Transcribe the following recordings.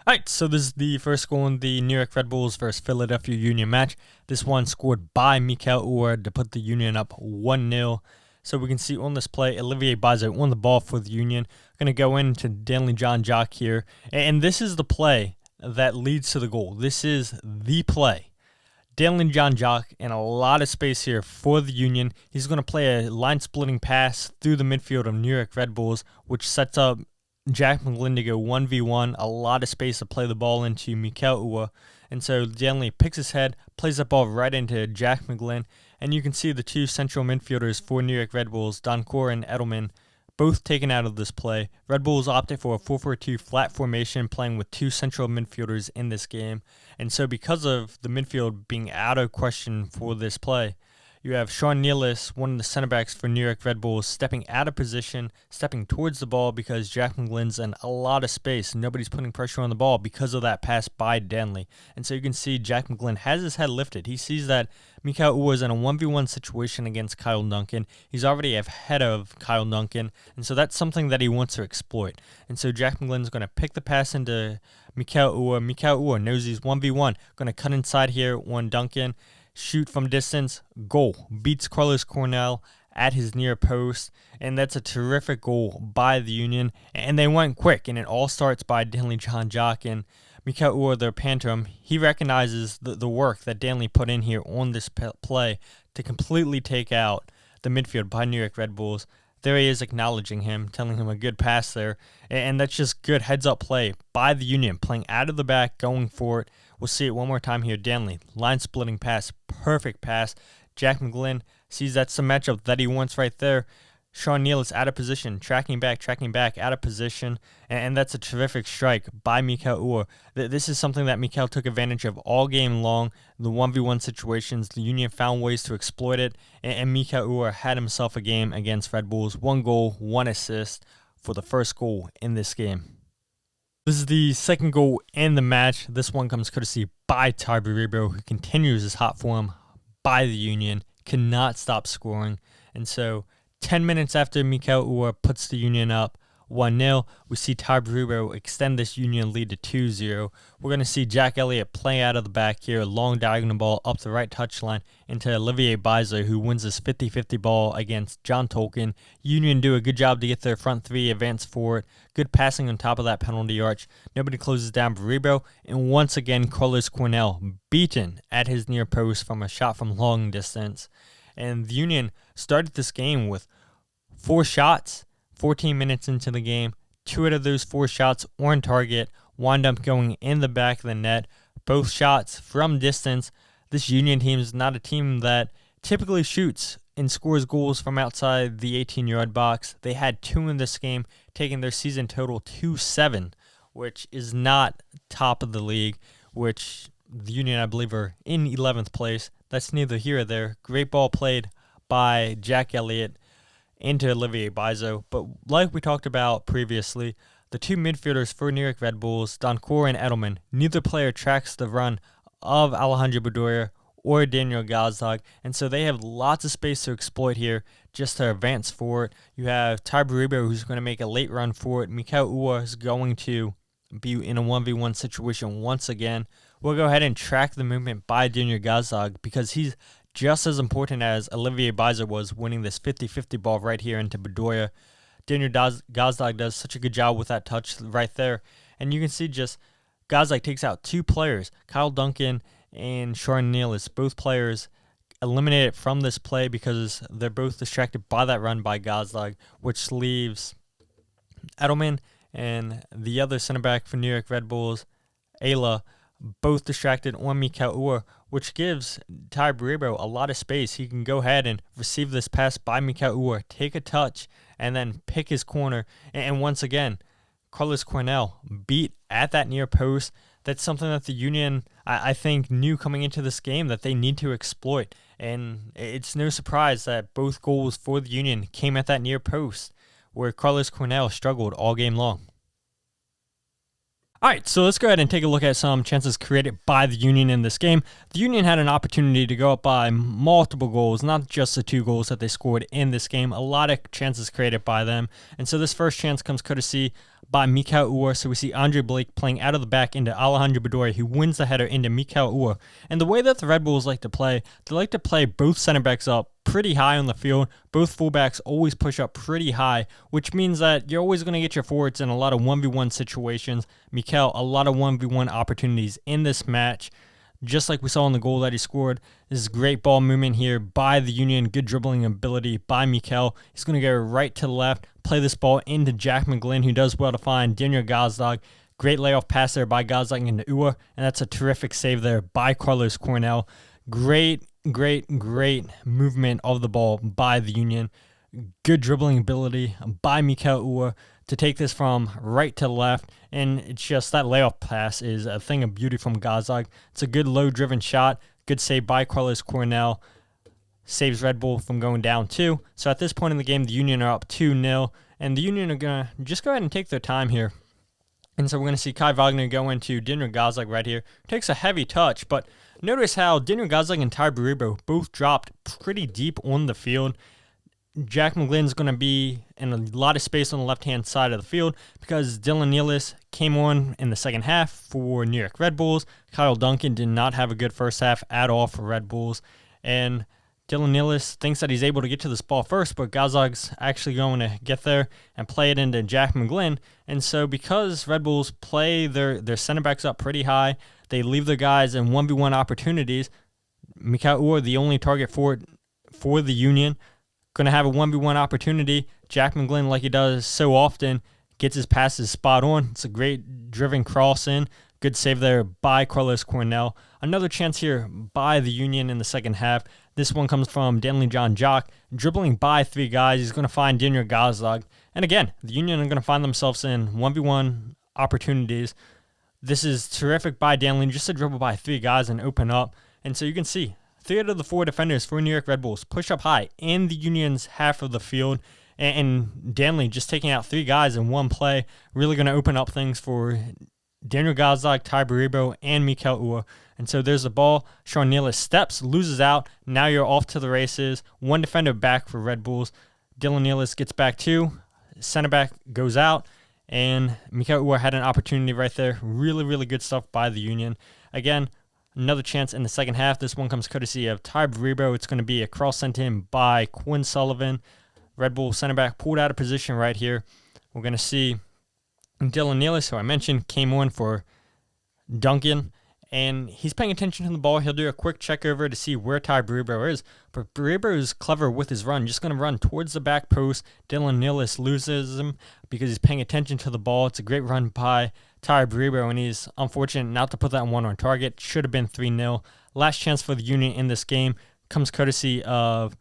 Alright, so this is the first goal in the New York Red Bulls versus Philadelphia Union match. This one scored by Mikael Uhre to put the Union up 1-0. So we can see on this play, Olivier Bazo won the ball for the Union. Going to go into Danley John Jock here. And this is the play that leads to the goal. This is the play. Danley John Jock in a lot of space here for the Union. He's going to play a line-splitting pass through the midfield of New York Red Bulls, which sets up Jack McGlynn to go 1v1, a lot of space to play the ball into Mikael Uhre. And so Danley picks his head, plays that ball right into Jack McGlynn, and you can see the two central midfielders for New York Red Bulls, Doncourt and Edelman, both taken out of this play. Red Bulls opted for a 4-4-2 flat formation, playing with two central midfielders in this game. And so because of the midfield being out of question for this play, you have Sean Nealis, one of the center backs for New York Red Bulls, stepping out of position, stepping towards the ball because Jack McGlynn's in a lot of space. Nobody's putting pressure on the ball because of that pass by Danley. And so you can see Jack McGlynn has his head lifted. He sees that Mikael Uhre is in a 1v1 situation against Kyle Duncan. He's already ahead of Kyle Duncan, and so that's something that he wants to exploit. And so Jack McGlynn's going to pick the pass into Mikael Uhre. Mikael Uhre knows he's 1v1. Going to cut inside here on Duncan. Shoot from distance, goal. Beats Carlos Cornell at his near post, and that's a terrific goal by the Union. And they went quick, and it all starts by Danley John Jock and Mikael Uhre, their pantom. He recognizes the work that Danley put in here on this play to completely take out the midfield by New York Red Bulls. There he is acknowledging him, telling him a good pass there. And that's just good heads-up play by the Union, playing out of the back, going for it. We'll see it one more time here. Danley, line-splitting pass, perfect pass. Jack McGlynn sees that's the matchup that he wants right there. Sean Nealis out of position, tracking back, out of position. And that's a terrific strike by Mikael Uhre. This is something that Mikael took advantage of all game long. The 1v1 situations, the Union found ways to exploit it. And Mikael Uhre had himself a game against Red Bulls. 1 goal, 1 assist for the first goal in this game. This is the second goal in the match. This one comes courtesy by Tai Baribo, who continues his hot form by the Union, cannot stop scoring. And so 10 minutes after Mikael Uhre puts the Union up 1-0, we see Tai Baribo extend this Union lead to 2-0. We're going to see Jack Elliott play out of the back here, long diagonal ball up the right touchline into Olivier Bazo, who wins this 50-50 ball against John Tolkien. Union do a good job to get their front three, advance forward. Good passing on top of that penalty arch. Nobody closes down Baribo, and once again, Carlos Cornell beaten at his near post from a shot from long distance. And the Union started this game with 4 shots, 14 minutes into the game. 2 out of those 4 shots on target wind up going in the back of the net. Both shots from distance. This Union team is not a team that typically shoots and scores goals from outside the 18-yard box. They had 2 in this game, taking their season total to 7, which is not top of the league, which the Union, I believe, are in 11th place. That's neither here or there. Great ball played by Jack Elliott into Olivier Bazo. But like we talked about previously, the two midfielders for New York Red Bulls, Doncourt and Edelman, neither player tracks the run of Alejandro Bedoya or Daniel Gazdag, and so they have lots of space to exploit here just to advance forward. You have Tai Baribo, who's going to make a late run for it. Mikael Uhre is going to be in a 1v1 situation once again. We'll go ahead and track the movement by Daniel Gazdag because he's just as important as Olivier Bazo was winning this 50-50 ball right here into Bedoya. Daniel Gazdag does such a good job with that touch right there. And you can see just Gazdag takes out 2 players, Kyle Duncan and Sean Nealis. Both players eliminated from this play because they're both distracted by that run by Gazdag, which leaves Edelman and the other center back for New York Red Bulls, Ayla, both distracted on Mikael Uhre, which gives Tai Baribo a lot of space. He can go ahead and receive this pass by Mikael Uhre, take a touch, and then pick his corner. And once again, Carlos Cornell beat at that near post. That's something that the Union, I think, knew coming into this game that they need to exploit. And it's no surprise that both goals for the Union came at that near post, where Carlos Cornell struggled all game long. All right, so let's go ahead and take a look at some chances created by the Union in this game. The Union had an opportunity to go up by multiple goals, not just the 2 goals that they scored in this game. A lot of chances created by them. And so this first chance comes courtesy by Mikael Uhre. So we see Andre Blake playing out of the back into Alejandro Bedoya, who wins the header into Mikael Uhre. And the way that the Red Bulls like to play, they like to play both center backs up pretty high on the field. Both fullbacks always push up pretty high, which means that you're always going to get your forwards in a lot of 1v1 situations. Mikael, a lot of 1v1 opportunities in this match, just like we saw in the goal that he scored. This is great ball movement here by the Union. Good dribbling ability by Mikael. He's going to go right to the left, play this ball into Jack McGlynn, who does well to find Daniel Gazdag. Great layoff pass there by Gazdag into Uhre, and that's a terrific save there by Carlos Cornell. Great movement of the ball by the Union. Good dribbling ability by Mikael Uhre to take this from right to left, and it's just that layoff pass is a thing of beauty from Gazdag. It's a good low-driven shot. Good save by Carlos Cornell. Saves Red Bull from going down 2. So at this point in the game, the Union are up 2-0, and the Union are going to just go ahead and take their time here. And so we're going to see Kai Wagner go into Daniel Gazdag right here. Takes a heavy touch, but notice how Daniel Gazdag and Tai Baribo both dropped pretty deep on the field. Jack McGlynn's going to be in a lot of space on the left-hand side of the field because Dylan Nealis came on in the second half for New York Red Bulls. Kyle Duncan did not have a good first half at all for Red Bulls. And Dylan Nealis thinks that he's able to get to this ball first, but Gazag's actually going to get there and play it into Jack McGlynn. And so because Red Bulls play their center backs up pretty high, they leave their guys in 1v1 opportunities. Mikael Uhre, the only target for the Union, going to have a 1v1 opportunity. Jack McGlynn, like he does so often, gets his passes spot on. It's a great driven cross in. Good save there by Carlos Cornell. Another chance here by the Union in the second half. This one comes from Danley John Jock, dribbling by 3 guys. He's going to find Daniel Gazdag. And again, the Union are going to find themselves in 1v1 opportunities. This is terrific by Danley, just to dribble by 3 guys and open up. And so you can see 3 out of the 4 defenders for New York Red Bulls push up high in the Union's half of the field. And Danley just taking out 3 guys in one play, really going to open up things for Daniel Gazdag, Tai Baribo, and Mikael Uhre. And so there's the ball. Sean Nealis steps, loses out. Now you're off to the races. 1 defender back for Red Bulls. Dylan Nealis gets back 2. Center back goes out. And Mikael Uhre had an opportunity right there. Really good stuff by the Union. Again, another chance in the second half. This one comes courtesy of Tai Baribo. It's going to be a cross sent in by Quinn Sullivan. Red Bull center back pulled out of position right here. We're going to see Dylan Nealis, who I mentioned, came on for Duncan, and he's paying attention to the ball. He'll do a quick check over to see where Tai Baribo is, but Baribo is clever with his run, just going to run towards the back post. Dylan Nealis loses him because he's paying attention to the ball. It's a great run by Tai Baribo, and he's unfortunate not to put that one on target. Should have been 3-0. Last chance for the Union in this game comes courtesy of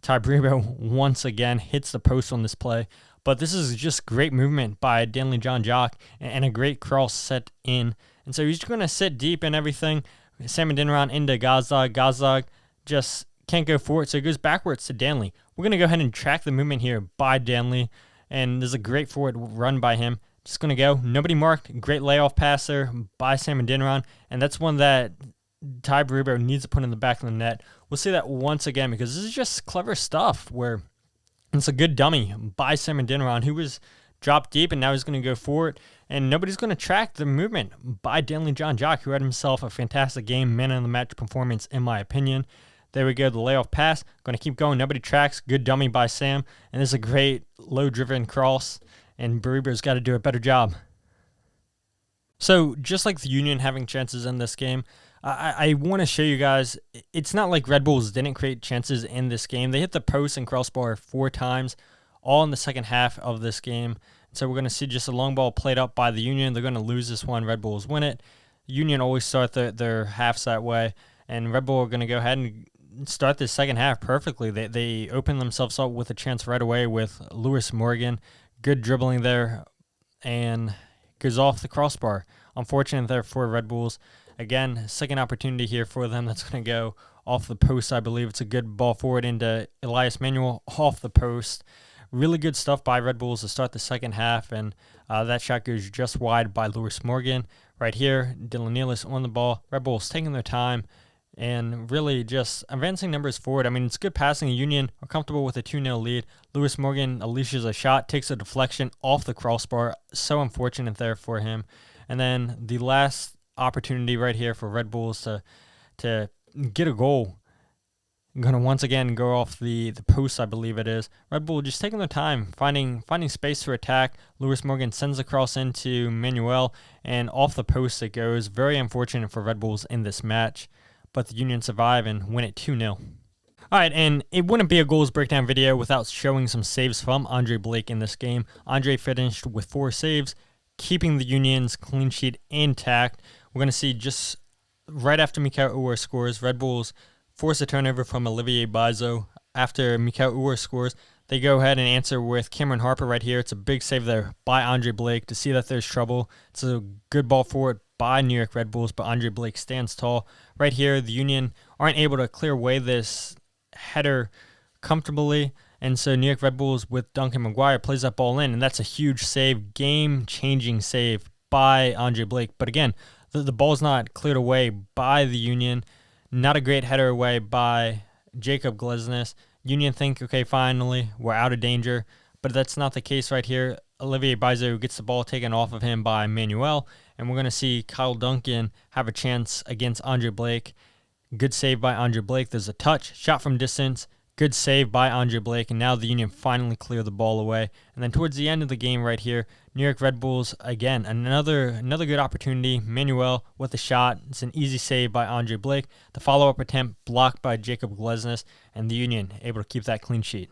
Tai Baribo once again, hits the post on this play. But this is just great movement by Danley John Jock and a great cross set in. And so he's going to sit deep and everything. Sam Adeniran into Gazdag. Gazdag just can't go for it, so it goes backwards to Danley. We're going to go ahead and track the movement here by Danley. And there's a great forward run by him. Just going to go. Nobody marked. Great layoff pass there by Sam Adeniran. And that's one that Tai Baribo needs to put in the back of the net. We'll see that once again because this is just clever stuff where it's a good dummy by Sam Adeniran, who was dropped deep, and now he's going to go for it. And nobody's going to track the movement by Danley John Jock, who had himself a fantastic game, man of the match performance, in my opinion. There we go, the layoff pass. Going to keep going. Nobody tracks. Good dummy by Sam. And this is a great low-driven cross, and Baribo's got to do a better job. So just like the Union having chances in this game, I want to show you guys, it's not like Red Bulls didn't create chances in this game. They hit the post and crossbar 4 times, all in the second half of this game. So we're going to see just a long ball played up by the Union. They're going to lose this one. Red Bulls win it. Union always start their halves that way. And Red Bull are going to go ahead and start this second half perfectly. They open themselves up with a chance right away with Lewis Morgan. Good dribbling there and goes off the crossbar. Unfortunate there for Red Bulls. Again, second opportunity here for them. That's going to go off the post, I believe. It's a good ball forward into Elias Manuel off the post. Really good stuff by Red Bulls to start the second half, and that shot goes just wide by Lewis Morgan. Right here, Dylan Nealis on the ball. Red Bulls taking their time, and really just advancing numbers forward. I mean, it's good passing. Union are comfortable with a 2-0 lead. Lewis Morgan unleashes a shot, takes a deflection off the crossbar. So unfortunate there for him. And then the last opportunity right here for Red Bulls to get a goal. I'm going to once again go off the post, I believe it is. Red Bull just taking their time, finding space to attack. Lewis Morgan sends the cross into Manuel, and off the post it goes. Very unfortunate for Red Bulls in this match, but the Union survive and win it 2-0. All right, and it wouldn't be a goals breakdown video without showing some saves from Andre Blake in this game. Andre finished with 4 saves, keeping the Union's clean sheet intact. We're going to see just right after Mikael Uhre scores, Red Bulls force a turnover from Olivier Bizo. After Mikael Uhre scores, they go ahead and answer with Cameron Harper right here. It's a big save there by Andre Blake to see that there's trouble. It's a good ball forward by New York Red Bulls, but Andre Blake stands tall. Right here, the Union aren't able to clear away this header comfortably, and so New York Red Bulls with Duncan McGuire plays that ball in, and that's a huge save, game-changing save by Andre Blake. But again, the ball's not cleared away by the Union. Not a great header away by Jacob Glesnes. Union think, okay, finally, we're out of danger. But that's not the case right here. Olivier Bizo gets the ball taken off of him by Manuel. And we're going to see Kyle Duncan have a chance against Andre Blake. Good save by Andre Blake. There's a touch, shot from distance. Good save by Andre Blake, and now the Union finally clear the ball away. And then towards the end of the game right here, New York Red Bulls, again, another good opportunity. Manuel with a shot. It's an easy save by Andre Blake. The follow-up attempt blocked by Jacob Glesnes, and the Union able to keep that clean sheet.